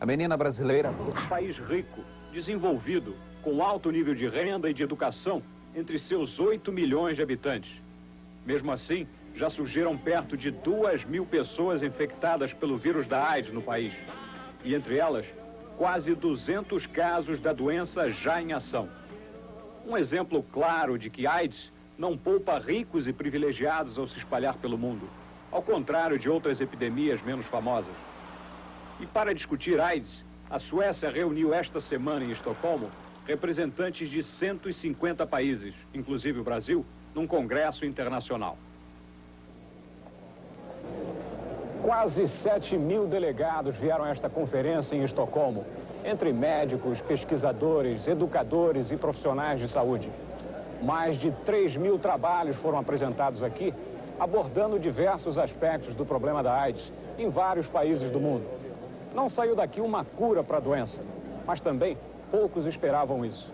A menina brasileira... Um país rico, desenvolvido, com alto nível de renda e de educação, entre seus 8 milhões de habitantes. Mesmo assim, já surgiram perto de 2.000 pessoas infectadas pelo vírus da AIDS no país. E entre elas, quase 200 casos da doença já em ação. Um exemplo claro de que AIDS não poupa ricos e privilegiados ao se espalhar pelo mundo, ao contrário de outras epidemias menos famosas. E para discutir AIDS, a Suécia reuniu esta semana em Estocolmo representantes de 150 países, inclusive o Brasil, num congresso internacional. Quase 7.000 delegados vieram a esta conferência em Estocolmo, entre médicos, pesquisadores, educadores e profissionais de saúde. Mais de 3.000 trabalhos foram apresentados aqui, abordando diversos aspectos do problema da AIDS em vários países do mundo. Não saiu daqui uma cura para a doença, mas também poucos esperavam isso.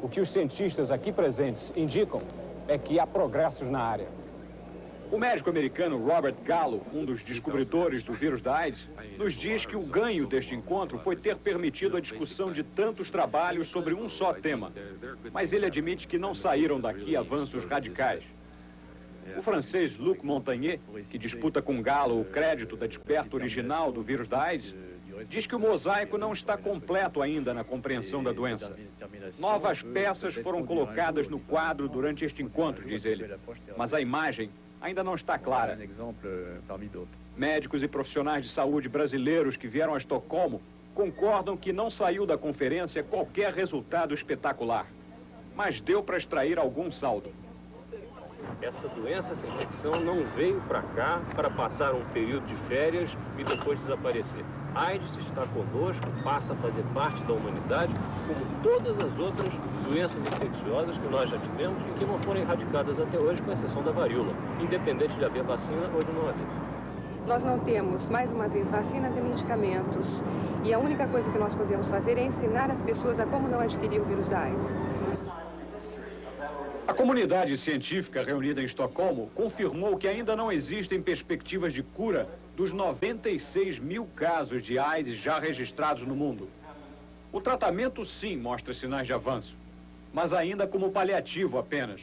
O que os cientistas aqui presentes indicam é que há progressos na área. O médico americano Robert Gallo, um dos descobridores do vírus da AIDS, nos diz que o ganho deste encontro foi ter permitido a discussão de tantos trabalhos sobre um só tema. Mas ele admite que não saíram daqui avanços radicais. O francês Luc Montagnier, que disputa com Gallo o crédito da descoberta original do vírus da AIDS, diz que o mosaico não está completo ainda na compreensão da doença. Novas peças foram colocadas no quadro durante este encontro, diz ele, mas a imagem ainda não está clara. Médicos e profissionais de saúde brasileiros que vieram a Estocolmo concordam que não saiu da conferência qualquer resultado espetacular, mas deu para extrair algum saldo. Essa doença, essa infecção não veio para cá para passar um período de férias e depois desaparecer. A AIDS está conosco, passa a fazer parte da humanidade, como todas as outras doenças infecciosas que nós já tivemos e que não foram erradicadas até hoje, com exceção da varíola, independente de haver vacina ou de não haver. Nós não temos, mais uma vez, vacinas e medicamentos, e a única coisa que nós podemos fazer é ensinar as pessoas a como não adquirir o vírus da AIDS. A comunidade científica reunida em Estocolmo confirmou que ainda não existem perspectivas de cura dos 96.000 casos de AIDS já registrados no mundo. O tratamento, sim, mostra sinais de avanço, mas ainda como paliativo apenas,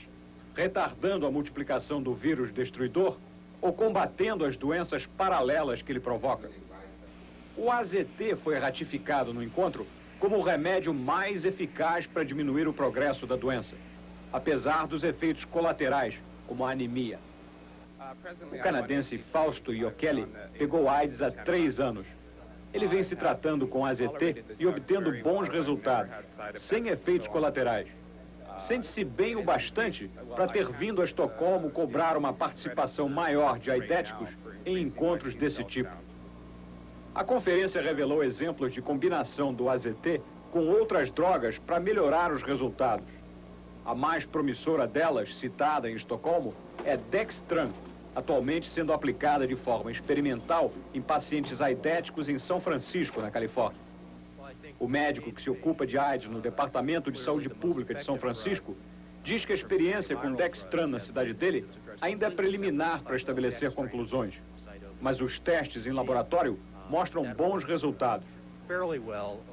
retardando a multiplicação do vírus destruidor ou combatendo as doenças paralelas que ele provoca. O AZT foi ratificado no encontro como o remédio mais eficaz para diminuir o progresso da doença, apesar dos efeitos colaterais, como a anemia. O canadense Fausto Iochelli pegou AIDS há 3 anos. Ele vem se tratando com AZT e obtendo bons resultados, sem efeitos colaterais. Sente-se bem o bastante para ter vindo a Estocolmo cobrar uma participação maior de aidéticos em encontros desse tipo. A conferência revelou exemplos de combinação do AZT com outras drogas para melhorar os resultados. A mais promissora delas, citada em Estocolmo, é Dextran, atualmente sendo aplicada de forma experimental em pacientes aidéticos em São Francisco, na Califórnia. O médico que se ocupa de AIDS no Departamento de Saúde Pública de São Francisco diz que a experiência com Dextran na cidade dele ainda é preliminar para estabelecer conclusões, mas os testes em laboratório mostram bons resultados.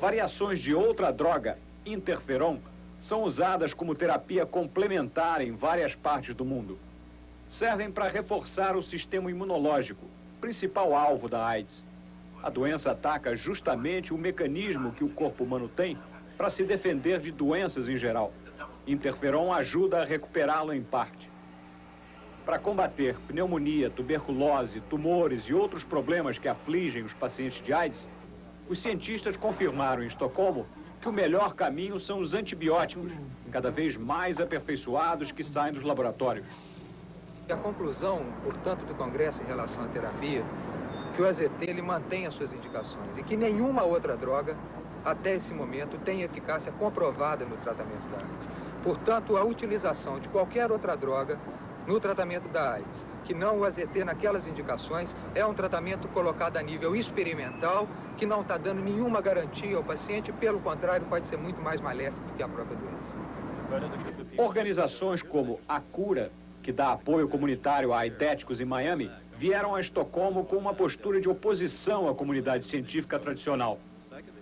Variações de outra droga, interferon, são usadas como terapia complementar em várias partes do mundo. Servem para reforçar o sistema imunológico, principal alvo da AIDS. A doença ataca justamente o mecanismo que o corpo humano tem para se defender de doenças em geral. Interferon ajuda a recuperá-lo em parte. Para combater pneumonia, tuberculose, tumores e outros problemas que afligem os pacientes de AIDS, os cientistas confirmaram em Estocolmo que o melhor caminho são os antibióticos, cada vez mais aperfeiçoados que saem dos laboratórios. A conclusão, portanto, do Congresso em relação à terapia, que o AZT ele mantém as suas indicações e que nenhuma outra droga, até esse momento, tem eficácia comprovada no tratamento da AIDS. Portanto, a utilização de qualquer outra droga no tratamento da AIDS, que não o AZT naquelas indicações, é um tratamento colocado a nível experimental, que não está dando nenhuma garantia ao paciente, pelo contrário, pode ser muito mais maléfico do que a própria doença. Organizações como a Cura, que dá apoio comunitário a aidéticos em Miami, vieram a Estocolmo com uma postura de oposição à comunidade científica tradicional.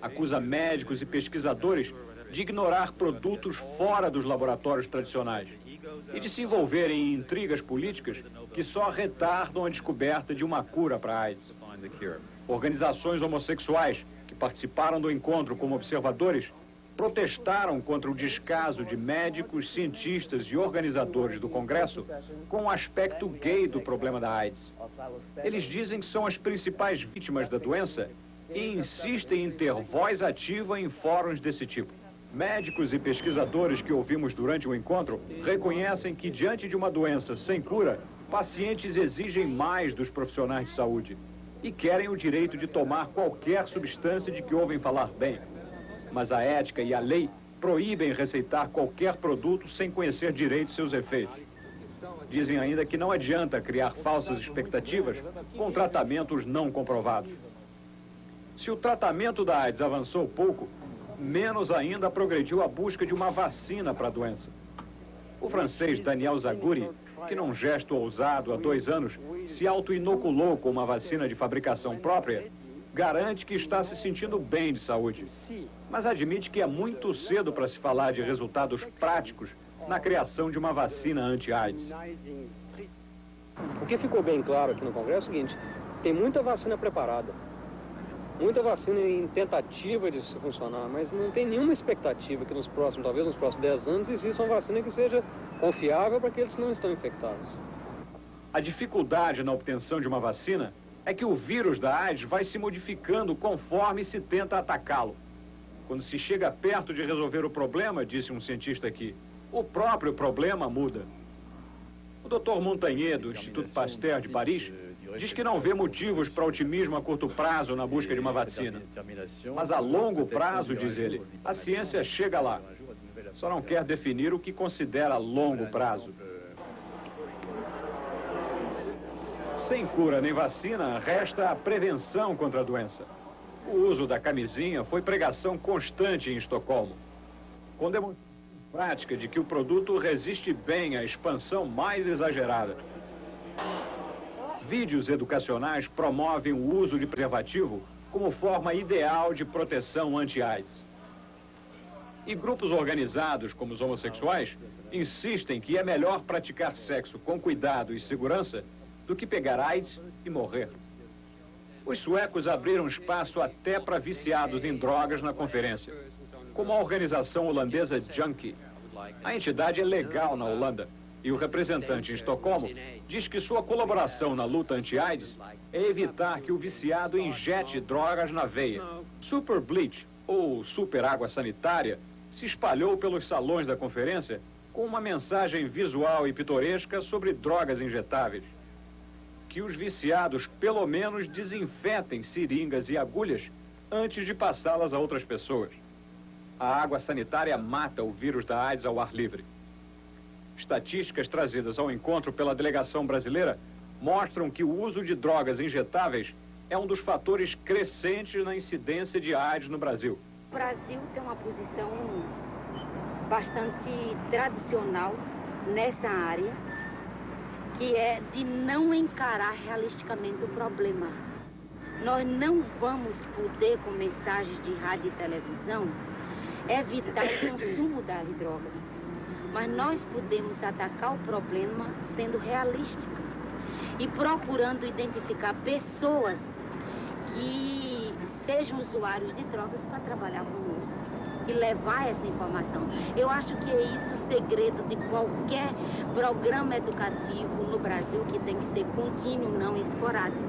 acusa médicos e pesquisadores de ignorar produtos fora dos laboratórios tradicionais e de se envolverem em intrigas políticas que só retardam a descoberta de uma cura para a AIDS. Organizações homossexuais que participaram do encontro como observadores protestaram contra o descaso de médicos, cientistas e organizadores do Congresso com o aspecto gay do problema da AIDS. Eles dizem que são as principais vítimas da doença e insistem em ter voz ativa em fóruns desse tipo. Médicos e pesquisadores que ouvimos durante o encontro reconhecem que, diante de uma doença sem cura, pacientes exigem mais dos profissionais de saúde e querem o direito de tomar qualquer substância de que ouvem falar bem. Mas a ética e a lei proíbem receitar qualquer produto sem conhecer direito seus efeitos. Dizem ainda que não adianta criar falsas expectativas com tratamentos não comprovados. Se o tratamento da AIDS avançou pouco, menos ainda progrediu a busca de uma vacina para a doença. O francês Daniel Zaguri, que num gesto ousado há 2 anos se auto-inoculou com uma vacina de fabricação própria, garante que está se sentindo bem de saúde, mas admite que é muito cedo para se falar de resultados práticos na criação de uma vacina anti-AIDS. O que ficou bem claro aqui no Congresso é o seguinte: tem muita vacina preparada, muita vacina em tentativa de funcionar, mas não tem nenhuma expectativa que talvez nos próximos 10 anos, exista uma vacina que seja confiável para aqueles que não estão infectados. A dificuldade na obtenção de uma vacina é que o vírus da AIDS vai se modificando conforme se tenta atacá-lo. Quando se chega perto de resolver o problema, disse um cientista aqui, o próprio problema muda. O Dr. Montagnier, do Instituto Pasteur de Paris, diz que não vê motivos para otimismo a curto prazo na busca de uma vacina. Mas a longo prazo, diz ele, a ciência chega lá. Só não quer definir o que considera longo prazo. Sem cura nem vacina, resta a prevenção contra a doença. O uso da camisinha foi pregação constante em Estocolmo, com demonstração prática de que o produto resiste bem à expansão mais exagerada. Vídeos educacionais promovem o uso de preservativo como forma ideal de proteção anti-AIDS. E grupos organizados, como os homossexuais, insistem que é melhor praticar sexo com cuidado e segurança do que pegar AIDS e morrer. Os suecos abriram espaço até para viciados em drogas na conferência, como a organização holandesa Junkie. A entidade é legal na Holanda e o representante em Estocolmo diz que sua colaboração na luta anti-AIDS é evitar que o viciado injete drogas na veia. Super Bleach, ou Super Água Sanitária, se espalhou pelos salões da conferência com uma mensagem visual e pitoresca sobre drogas injetáveis. Que os viciados, pelo menos, desinfetem seringas e agulhas antes de passá-las a outras pessoas. A água sanitária mata o vírus da AIDS ao ar livre. Estatísticas trazidas ao encontro pela delegação brasileira mostram que o uso de drogas injetáveis é um dos fatores crescentes na incidência de AIDS no Brasil. O Brasil tem uma posição bastante tradicional nessa área, que é de não encarar realisticamente o problema. Nós não vamos poder, com mensagens de rádio e televisão, evitar o consumo das drogas. Mas nós podemos atacar o problema sendo realísticas e procurando identificar pessoas que sejam usuários de drogas para trabalhar conosco e levar essa informação. Eu acho que é isso o segredo de qualquer programa educativo no Brasil, que tem que ser contínuo, não esporádico,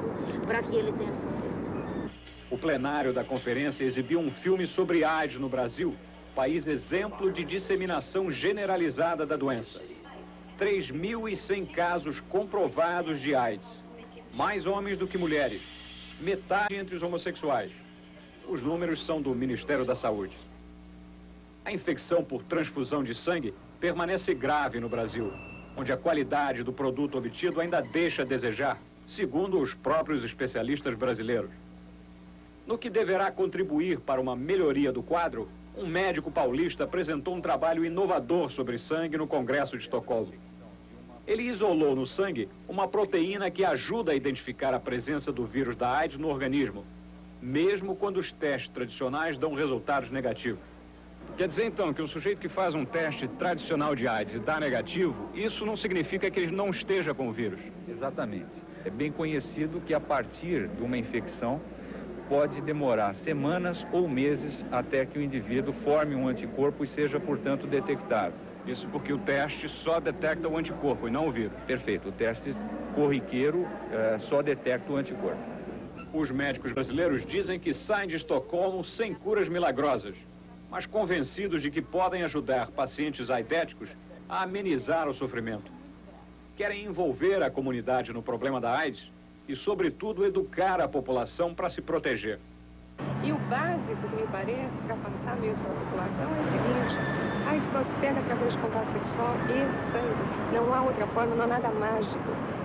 para que ele tenha sucesso. O plenário da conferência exibiu um filme sobre AIDS no Brasil, país exemplo de disseminação generalizada da doença. 3.100 casos comprovados de AIDS. Mais homens do que mulheres. Metade entre os homossexuais. Os números são do Ministério da Saúde. A infecção por transfusão de sangue permanece grave no Brasil, onde a qualidade do produto obtido ainda deixa a desejar, segundo os próprios especialistas brasileiros. No que deverá contribuir para uma melhoria do quadro, um médico paulista apresentou um trabalho inovador sobre sangue no Congresso de Estocolmo. Ele isolou no sangue uma proteína que ajuda a identificar a presença do vírus da AIDS no organismo mesmo quando os testes tradicionais dão resultados negativos. Quer dizer, então, que o sujeito que faz um teste tradicional de AIDS e dá negativo, isso não significa que ele não esteja com o vírus? Exatamente. É bem conhecido que a partir de uma infecção pode demorar semanas ou meses até que o indivíduo forme um anticorpo e seja, portanto, detectado. Isso porque o teste só detecta o anticorpo e não o vírus. Perfeito. O teste corriqueiro só detecta o anticorpo. Os médicos brasileiros dizem que saem de Estocolmo sem curas milagrosas, mas convencidos de que podem ajudar pacientes aidéticos a amenizar o sofrimento. Querem envolver a comunidade no problema da AIDS e, sobretudo, educar a população para se proteger. E o básico, que me parece, para passar mesmo para a população, é o seguinte: a AIDS só se pega através de contato sexual e sangue. Não há outra forma, não há nada mágico.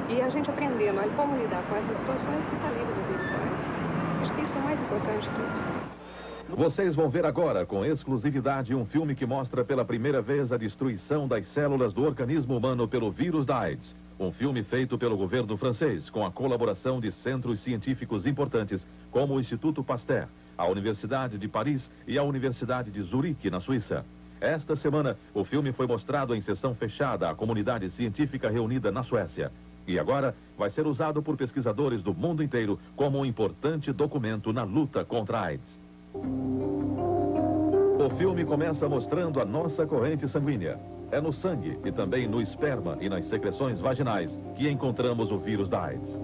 E a gente aprendendo a como lidar com essas situações, se está livre do vírus AIDS. Acho que isso é o mais importante de tudo. Vocês vão ver agora, com exclusividade, um filme que mostra pela primeira vez a destruição das células do organismo humano pelo vírus da AIDS. Um filme feito pelo governo francês, com a colaboração de centros científicos importantes, como o Instituto Pasteur, a Universidade de Paris e a Universidade de Zurique, na Suíça. Esta semana, o filme foi mostrado em sessão fechada à comunidade científica reunida na Suécia. E agora vai ser usado por pesquisadores do mundo inteiro como um importante documento na luta contra a AIDS. O filme começa mostrando a nossa corrente sanguínea. É no sangue e também no esperma e nas secreções vaginais que encontramos o vírus da AIDS.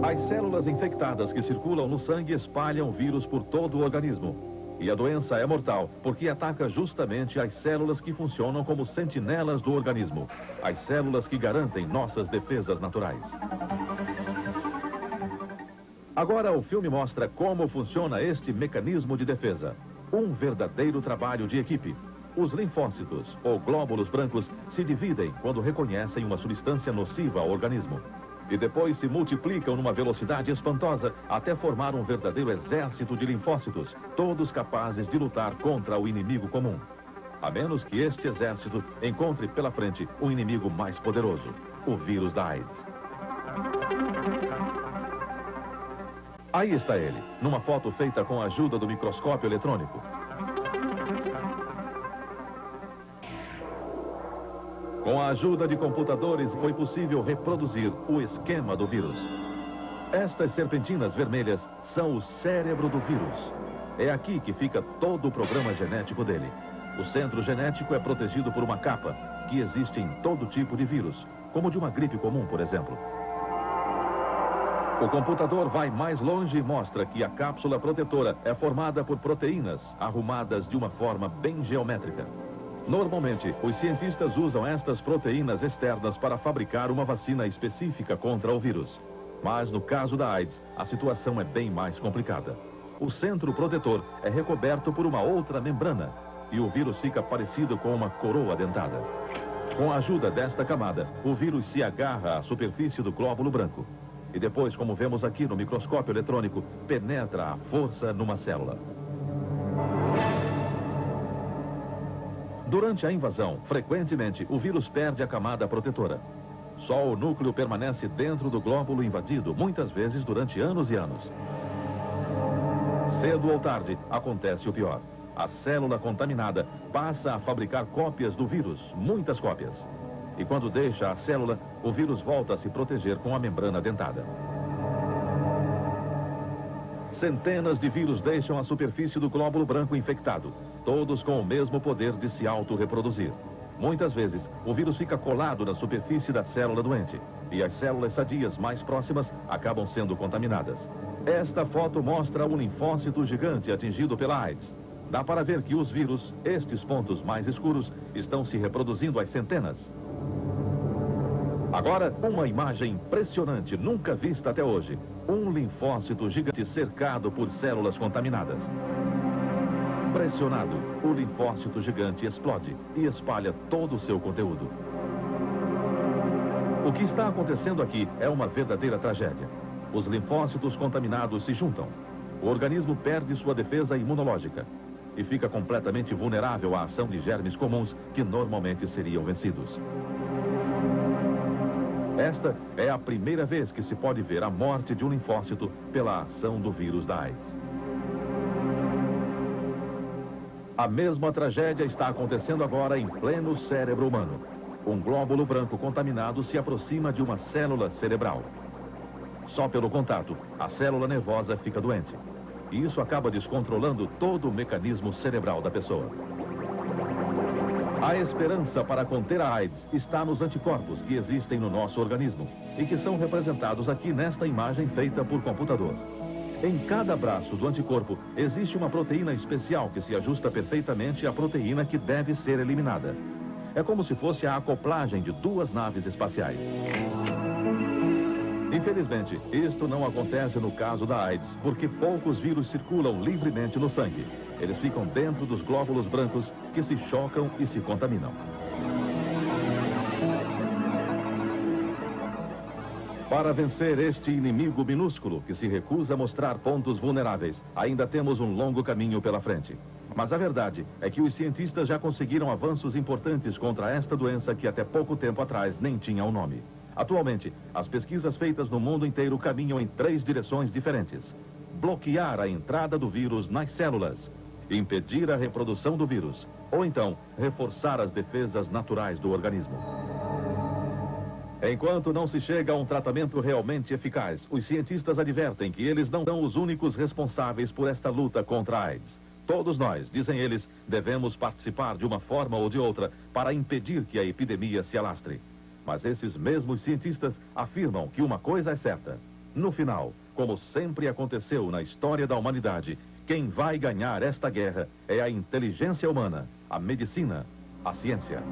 As células infectadas que circulam no sangue espalham o vírus por todo o organismo. E a doença é mortal porque ataca justamente as células que funcionam como sentinelas do organismo. As células que garantem nossas defesas naturais. Agora o filme mostra como funciona este mecanismo de defesa. Um verdadeiro trabalho de equipe. Os linfócitos, ou glóbulos brancos, se dividem quando reconhecem uma substância nociva ao organismo. E depois se multiplicam numa velocidade espantosa até formar um verdadeiro exército de linfócitos, todos capazes de lutar contra o inimigo comum. A menos que este exército encontre pela frente um inimigo mais poderoso, o vírus da AIDS. Aí está ele, numa foto feita com a ajuda do microscópio eletrônico. Com a ajuda de computadores, foi possível reproduzir o esquema do vírus. Estas serpentinas vermelhas são o cérebro do vírus. É aqui que fica todo o programa genético dele. O centro genético é protegido por uma capa, que existe em todo tipo de vírus, como de uma gripe comum, por exemplo. O computador vai mais longe e mostra que a cápsula protetora é formada por proteínas arrumadas de uma forma bem geométrica. Normalmente, os cientistas usam estas proteínas externas para fabricar uma vacina específica contra o vírus. Mas no caso da AIDS, a situação é bem mais complicada. O centro protetor é recoberto por uma outra membrana e o vírus fica parecido com uma coroa dentada. Com a ajuda desta camada, o vírus se agarra à superfície do glóbulo branco. E depois, como vemos aqui no microscópio eletrônico, penetra à força numa célula. Durante a invasão, frequentemente, o vírus perde a camada protetora. Só o núcleo permanece dentro do glóbulo invadido, muitas vezes durante anos e anos. Cedo ou tarde, acontece o pior. A célula contaminada passa a fabricar cópias do vírus, muitas cópias. E quando deixa a célula, o vírus volta a se proteger com a membrana dentada. Centenas de vírus deixam a superfície do glóbulo branco infectado, todos com o mesmo poder de se autorreproduzir. Muitas vezes, o vírus fica colado na superfície da célula doente, e as células sadias mais próximas acabam sendo contaminadas. Esta foto mostra um linfócito gigante atingido pela AIDS. Dá para ver que os vírus, estes pontos mais escuros, estão se reproduzindo às centenas. Agora, uma imagem impressionante, nunca vista até hoje. Um linfócito gigante cercado por células contaminadas. Pressionado, o linfócito gigante explode e espalha todo o seu conteúdo. O que está acontecendo aqui é uma verdadeira tragédia. Os linfócitos contaminados se juntam. O organismo perde sua defesa imunológica e fica completamente vulnerável à ação de germes comuns que normalmente seriam vencidos. Esta é a primeira vez que se pode ver a morte de um linfócito pela ação do vírus da AIDS. A mesma tragédia está acontecendo agora em pleno cérebro humano. Um glóbulo branco contaminado se aproxima de uma célula cerebral. Só pelo contato, a célula nervosa fica doente. E isso acaba descontrolando todo o mecanismo cerebral da pessoa. A esperança para conter a AIDS está nos anticorpos que existem no nosso organismo e que são representados aqui nesta imagem feita por computador. Em cada braço do anticorpo existe uma proteína especial que se ajusta perfeitamente à proteína que deve ser eliminada. É como se fosse a acoplagem de duas naves espaciais. Infelizmente, isto não acontece no caso da AIDS, porque poucos vírus circulam livremente no sangue. Eles ficam dentro dos glóbulos brancos que se chocam e se contaminam. Para vencer este inimigo minúsculo que se recusa a mostrar pontos vulneráveis, ainda temos um longo caminho pela frente. Mas a verdade é que os cientistas já conseguiram avanços importantes contra esta doença que até pouco tempo atrás nem tinha um nome. Atualmente, as pesquisas feitas no mundo inteiro caminham em 3 direções diferentes. Bloquear a entrada do vírus nas células, impedir a reprodução do vírus, ou então reforçar as defesas naturais do organismo. Enquanto não se chega a um tratamento realmente eficaz, os cientistas advertem que eles não são os únicos responsáveis por esta luta contra a AIDS. Todos nós, dizem eles, devemos participar de uma forma ou de outra para impedir que a epidemia se alastre. Mas esses mesmos cientistas afirmam que uma coisa é certa. No final, como sempre aconteceu na história da humanidade, quem vai ganhar esta guerra é a inteligência humana, a medicina, a ciência.